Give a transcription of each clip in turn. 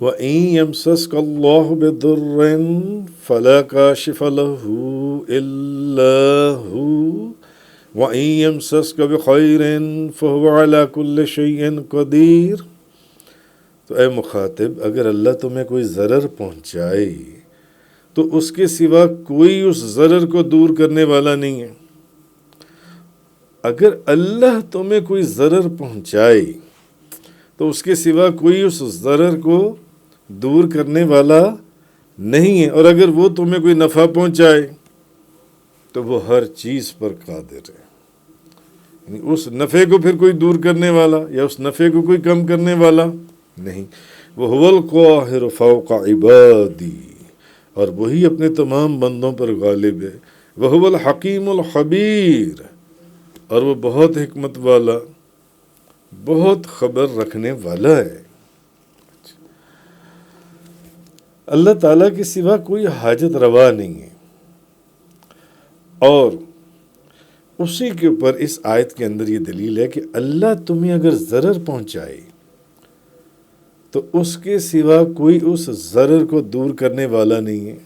وَإِن يَمْسَسْكَ اللَّهُ بِضُرٍّ فَلَا كَاشِفَ لَهُ إِلَّا هُوَ وَإِن يَمْسَسْكَ بِخَيْرٍ فَهُوَ عَلَى كُلِّ شَيْءٍ قَدِيرٌ۔ تو اے مخاطب، اگر اللہ تمہیں کوئی ضرر پہنچائے تو اس کے سوا کوئی اس ضرر کو دور کرنے والا نہیں ہے۔ اگر اللہ تمہیں کوئی ضرر پہنچائے تو اس کے سوا کوئی اس ضرر کو دور کرنے والا نہیں ہے، اور اگر وہ تمہیں کوئی نفع پہنچائے تو وہ ہر چیز پر قادر ہے۔ یعنی اس نفع کو پھر کوئی دور کرنے والا یا اس نفع کو کوئی کم کرنے والا نہیں۔ وَهُوَ الْقَاهِرُ فَوْقَ عِبَادِهِ، اور وہی اپنے تمام بندوں پر غالب ہے۔ وَهُوَ الْحَكِيمُ الْخَبِيرُ، اور وہ بہت حکمت والا، بہت خبر رکھنے والا ہے۔ اللہ تعالیٰ کے سوا کوئی حاجت روا نہیں ہے، اور اسی کے اوپر اس آیت کے اندر یہ دلیل ہے کہ اللہ تمہیں اگر ضرر پہنچائے تو اس کے سوا کوئی اس ضرر کو دور کرنے والا نہیں ہے،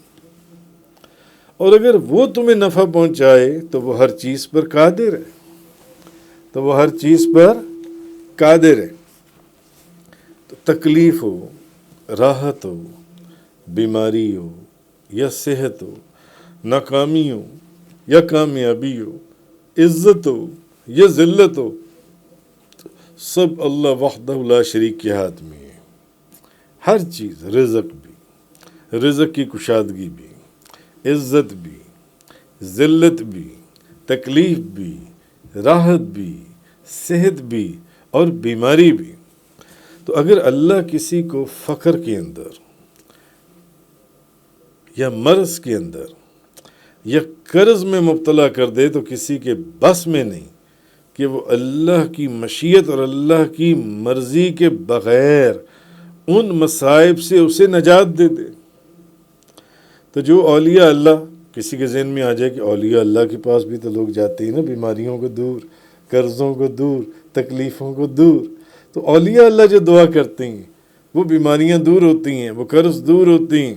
اور اگر وہ تمہیں نفع پہنچائے تو وہ ہر چیز پر قادر ہے، تو وہ ہر چیز پر قادر ہے۔ تو تکلیف ہو، راحت ہو، بیماری ہو یا صحت ہو، ناکامی ہو یا کامیابی ہو، عزت ہو یا ذلت ہو، سب اللہ وحدہ لا شریک کے ہاتھ میں ہے۔ ہر چیز، رزق بھی، رزق کی کشادگی بھی، عزت بھی، ذلت بھی، تکلیف بھی، راحت بھی، صحت بھی اور بیماری بھی۔ تو اگر اللہ کسی کو فقر کے اندر یا مرض کے اندر یا قرض میں مبتلا کر دے تو کسی کے بس میں نہیں کہ وہ اللہ کی مشیت اور اللہ کی مرضی کے بغیر ان مصائب سے اسے نجات دے دے۔ تو جو اولیاء اللہ، کسی کے ذہن میں آ جائے کہ اولیاء اللہ کے پاس بھی تو لوگ جاتے ہیں نا بیماریوں کو دور، قرضوں کو دور، تکلیفوں کو دور، تو اولیاء اللہ جو دعا کرتے ہیں وہ بیماریاں دور ہوتی ہیں، وہ قرض دور ہوتی ہیں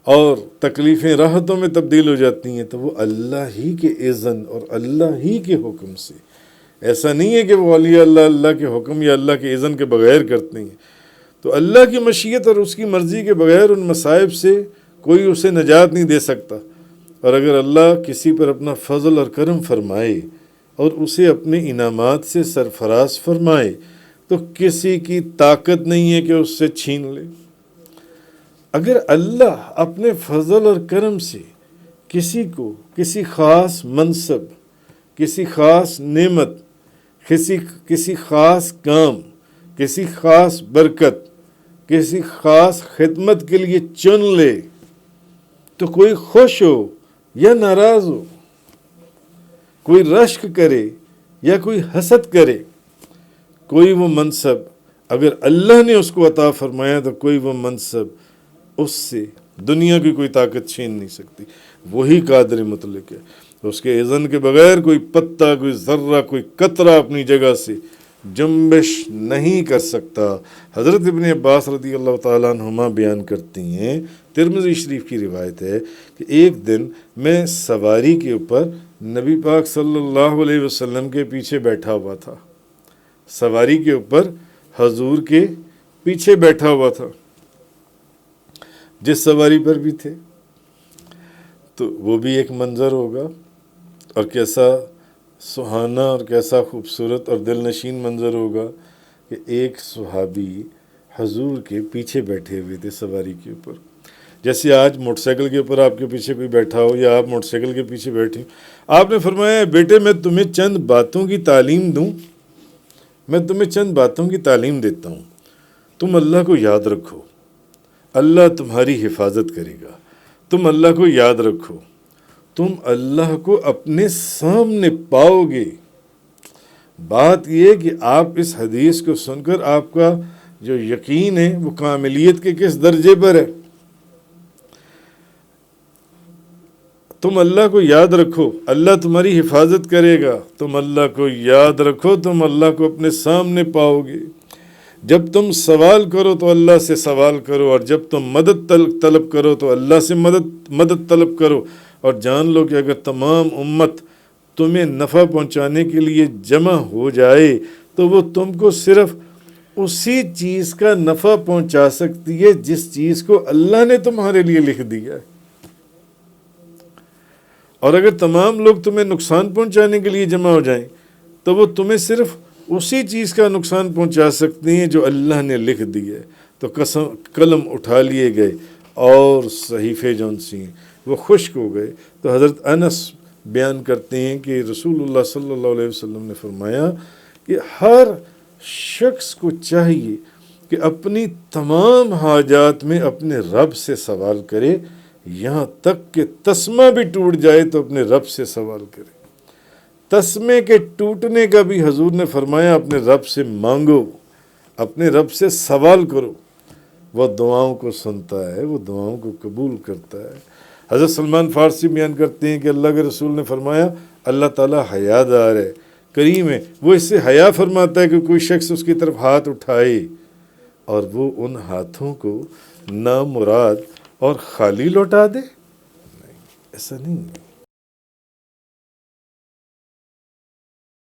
اور تکلیفیں راحتوں میں تبدیل ہو جاتی ہیں، تو وہ اللہ ہی کے اذن اور اللہ ہی کے حکم سے، ایسا نہیں ہے کہ وہ اولیاء اللہ اللہ کے حکم یا اللہ کے اذن کے بغیر کرتے ہیں۔ تو اللہ کی مشیت اور اس کی مرضی کے بغیر ان مصائب سے کوئی اسے نجات نہیں دے سکتا، اور اگر اللہ کسی پر اپنا فضل اور کرم فرمائے اور اسے اپنے انعامات سے سرفراز فرمائے تو کسی کی طاقت نہیں ہے کہ اس سے چھین لے۔ اگر اللہ اپنے فضل اور کرم سے کسی کو کسی خاص منصب، کسی خاص نعمت، کسی خاص کام، کسی خاص برکت، کسی خاص خدمت کے لیے چن لے تو کوئی خوش ہو یا ناراض ہو، کوئی رشک کرے یا کوئی حسد کرے، کوئی وہ منصب اگر اللہ نے اس کو عطا فرمایا تو کوئی وہ منصب اس سے دنیا کی کوئی طاقت چھین نہیں سکتی۔ وہی قادر مطلق ہے، اس کے اذن کے بغیر کوئی پتا، کوئی ذرہ، کوئی قطرہ اپنی جگہ سے جنبش نہیں کر سکتا۔ حضرت ابن عباس رضی اللہ تعالیٰ عنہما بیان کرتی ہیں، ترمذی شریف کی روایت ہے کہ ایک دن میں سواری کے اوپر نبی پاک صلی اللہ علیہ وسلم کے پیچھے بیٹھا ہوا تھا، سواری کے اوپر حضور کے پیچھے بیٹھا ہوا تھا، جس سواری پر بھی تھے۔ تو وہ بھی ایک منظر ہوگا، اور کیسا سہانا اور کیسا خوبصورت اور دل نشین منظر ہوگا کہ ایک صحابی حضور کے پیچھے بیٹھے ہوئے تھے سواری کے اوپر۔ جیسے آج موٹر سائیکل کے اوپر آپ کے پیچھے کوئی بیٹھا ہو یا آپ موٹر سائیکل کے پیچھے بیٹھے، آپ نے فرمایا بیٹے میں تمہیں چند باتوں کی تعلیم دوں، میں تمہیں چند باتوں کی تعلیم دیتا ہوں، تم اللہ کو یاد رکھو، اللہ تمہاری حفاظت کرے گا، تم اللہ کو یاد رکھو، تم اللہ کو اپنے سامنے پاؤ گے۔ بات یہ کہ آپ اس حدیث کو سن کر آپ کا جو یقین ہے وہ کاملیت کے کس درجے پر ہے۔ تم اللہ کو یاد رکھو، اللہ تمہاری حفاظت کرے گا، تم اللہ کو یاد رکھو، تم اللہ کو اپنے سامنے پاؤ گے۔ جب تم سوال کرو تو اللہ سے سوال کرو، اور جب تم مدد طلب کرو تو اللہ سے مدد طلب کرو، اور جان لو کہ اگر تمام امت تمہیں نفع پہنچانے کے لیے جمع ہو جائے تو وہ تم کو صرف اسی چیز کا نفع پہنچا سکتی ہے جس چیز کو اللہ نے تمہارے لیے لکھ دیا ہے، اور اگر تمام لوگ تمہیں نقصان پہنچانے کے لیے جمع ہو جائیں تو وہ تمہیں صرف اسی چیز کا نقصان پہنچا سکتی ہیں جو اللہ نے لکھ دی ہے۔ تو قلم اٹھا لیے گئے اور صحیفے جون سی ہیں وہ خشک ہو گئے۔ تو حضرت انس بیان کرتے ہیں کہ رسول اللہ صلی اللہ علیہ وسلم نے فرمایا کہ ہر شخص کو چاہیے کہ اپنی تمام حاجات میں اپنے رب سے سوال کرے، یہاں تک کہ تسمہ بھی ٹوٹ جائے تو اپنے رب سے سوال کرے۔ تسمے کے ٹوٹنے کا بھی حضور نے فرمایا اپنے رب سے مانگو، اپنے رب سے سوال کرو، وہ دعاؤں کو سنتا ہے، وہ دعاؤں کو قبول کرتا ہے۔ حضرت سلمان فارسی بیان کرتے ہیں کہ اللہ کے رسول نے فرمایا اللہ تعالیٰ حیا دار ہے، کریم ہے، وہ اس سے حیا فرماتا ہے کہ کوئی شخص اس کی طرف ہاتھ اٹھائے اور وہ ان ہاتھوں کو نامراد اور خالی لوٹا دے، نہیں، ایسا نہیں ہے۔